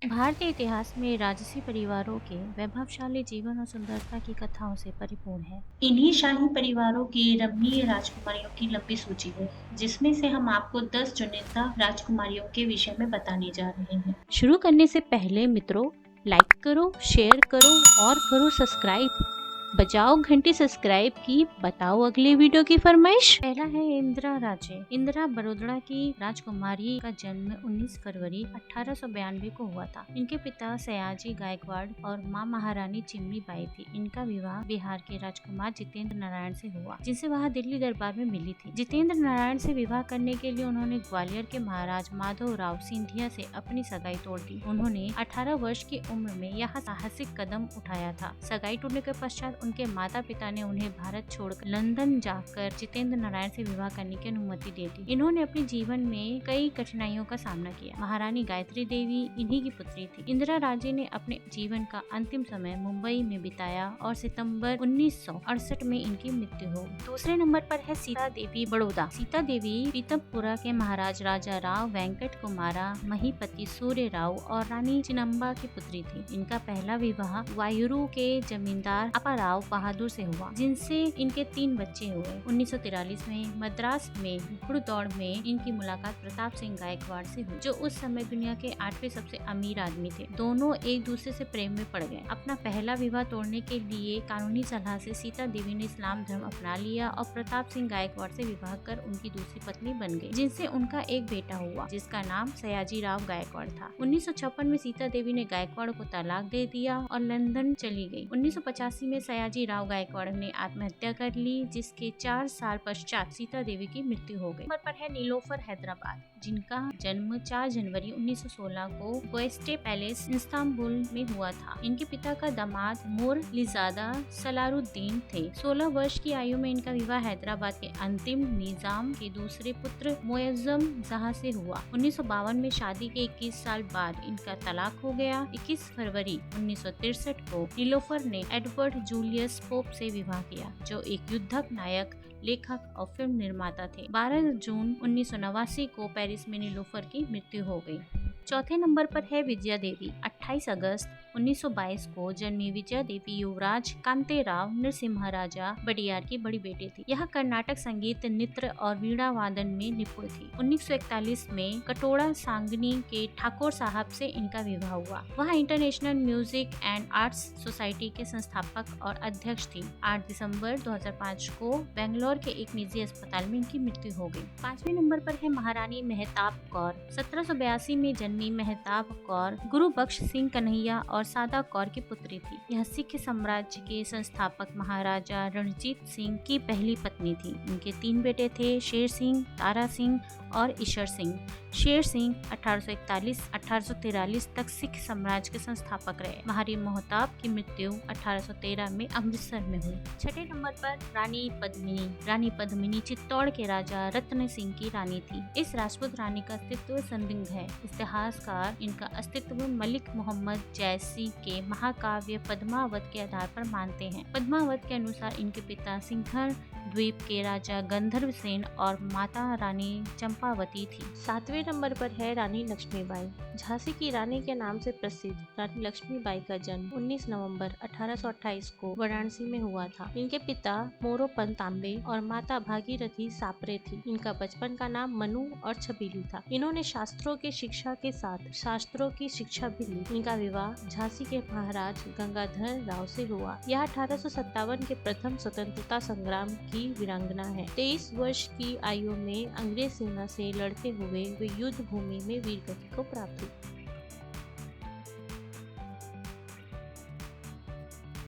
भारतीय इतिहास में राजसी परिवारों के वैभवशाली जीवन और सुंदरता की कथाओं से परिपूर्ण है। इन्हीं शाही परिवारों की रमणीय राजकुमारियों की लंबी सूची है, जिसमें से हम आपको 10 चुनिंदा राजकुमारियों के विषय में बताने जा रहे हैं। शुरू करने से पहले मित्रों, लाइक करो, शेयर करो और करो सब्सक्राइब। बजाओ घंटी सब्सक्राइब की, बताओ अगले वीडियो की फरमाइश। पहला है इंदिरा राजे। इंदिरा बड़ोदरा की राजकुमारी का जन्म 19 फरवरी 1892 को हुआ था। इनके पिता सयाजी गायकवाड़ और मां महारानी चिमनी बाई थी। इनका विवाह बिहार के राजकुमार जितेंद्र नारायण से हुआ, जिनसे वह दिल्ली दरबार में मिली थी। जितेंद्र नारायण से विवाह करने के लिए उन्होंने ग्वालियर के महाराज माधव राव सिंधिया से अपनी सगाई तोड़ दी। उन्होंने 18 वर्ष की उम्र में यह साहसिक कदम उठाया था। सगाई टूटने के पश्चात उनके माता पिता ने उन्हें भारत छोड़कर लंदन जाकर जितेंद्र नारायण से विवाह करने की अनुमति दे दी। इन्होंने अपने जीवन में कई कठिनाइयों का सामना किया। महारानी गायत्री देवी इन्हीं की पुत्री थी। इंदिरा राजे ने अपने जीवन का अंतिम समय मुंबई में बिताया और सितंबर 1968 में इनकी मृत्यु हो गई। दूसरे नंबर पर है सीता देवी बड़ौदा। सीता देवी पीतमपुरा के महाराज राजा राव वेंकट कुमारा महीपति सूर्य राव और रानी चिन्नम्मा की पुत्री थी। इनका पहला विवाह वायुरू के जमींदार अपाराव बहादुर से हुआ, जिनसे इनके 3 बच्चे हुए। 1943 में मद्रास में घुड़दौड़ में इनकी मुलाकात प्रताप सिंह गायकवाड़ से हुई, जो उस समय दुनिया के 8वें सबसे अमीर आदमी थे। दोनों एक दूसरे से प्रेम में पड़ गए। अपना पहला विवाह तोड़ने के लिए कानूनी सलाह से सीता देवी ने इस्लाम धर्म अपना लिया और प्रताप सिंह गायकवाड़ से विवाह कर उनकी दूसरी पत्नी बन गई, जिनसे उनका एक बेटा हुआ, जिसका नाम सयाजी राव गायकवाड़ था। 1956 में सीता देवी ने गायकवाड़ को तलाक दे दिया और लंदन चली गई। 1985 में सयाजी राव गायकवाड़ ने आत्महत्या कर ली, जिसके 4 साल पश्चात सीता देवी की मृत्यु हो गई। नंबर पर है नीलोफर हैदराबाद, जिनका जन्म 4 जनवरी 1916 को गोएस्टे पैलेस इस्तांबुल में हुआ था। इनके पिता का दामाद मोरलिजादा सलारुद्दीन थे। 16 वर्ष की आयु में इनका विवाह हैदराबाद के अंतिम निजाम के दूसरे पुत्र मुअज्जम शाह से हुआ। 1952 में शादी के 21 साल बाद इनका तलाक हो गया। 21 फरवरी 1963 को नीलोफर ने एडवर्ड जूलियस पोप से विवाह किया, जो एक युद्धक नायक, लेखक और फिल्म निर्माता थे। 12 जून 1989 को पेरिस में नीलोफर की मृत्यु हो गई। चौथे नंबर पर है विजया देवी। 28 अगस्त 1922 को जन्मी विजया देवी युवराज कांतेराव नरसिम्हा राजा वडियार की बड़ी बेटी थी। यह कर्नाटक संगीत, नृत्य और वीणा वादन में निपुण थी। 1941 में कटोड़ा सांगनी के ठाकुर साहब से इनका विवाह हुआ। वह international music and arts society के संस्थापक और अध्यक्ष थी। 8 दिसंबर 2005 को बेंगलोर के एक निजी अस्पताल में इनकी मृत्यु हो गई। 5वें नंबर पर है महारानी मेहताब कौर। 1782 में जन्मी मेहताब कौर गुरु बख्श सिंह कन्हैया और सादा कौर की पुत्री थी। यह सिख साम्राज्य के संस्थापक महाराजा रणजीत सिंह की पहली पत्नी थी। इनके 3 बेटे थे, शेर सिंह, तारा सिंह और ईशर सिंह। शेर सिंह 1841-1843 तक सिख साम्राज्य के संस्थापक रहे। महारानी मेहताब की मृत्यु 1813 में अमृतसर में हुई। 6ठे नंबर पर रानी पद्मिनी। रानी पद्मिनी चित्तौड़ के राजा रत्न सिंह की रानी थी। इस राजपूत रानी का अस्तित्व संदिग्ध है। इतिहासकार इनका अस्तित्व मलिक मोहम्मद जैसी के महाकाव्य पद्मावत के आधार पर मानते हैं। पद्मावत के अनुसार इनके पिता सिंहर द्वीप के राजा गंधर्व सेन और माता रानी चंपावती थी। 7वें नंबर पर है रानी लक्ष्मीबाई। झांसी की रानी के नाम से प्रसिद्ध रानी लक्ष्मीबाई का जन्म 19 नवंबर 1828 को वाराणसी में हुआ था। इनके पिता मोरोपंत तांबे और माता भागीरथी सापरे थी। इनका बचपन का नाम मनु और छबीली था। इन्होंने शास्त्रों की शिक्षा के साथ शास्त्रों की शिक्षा भी ली। इनका विवाह झांसी के महाराज गंगाधर राव से हुआ। यह 1857 के प्रथम स्वतंत्रता संग्राम की वीरांगना है। 23 वर्ष की आयु में अंग्रेज सेना से लड़ते हुए वे युद्ध भूमि में वीरगति को प्राप्त हुई।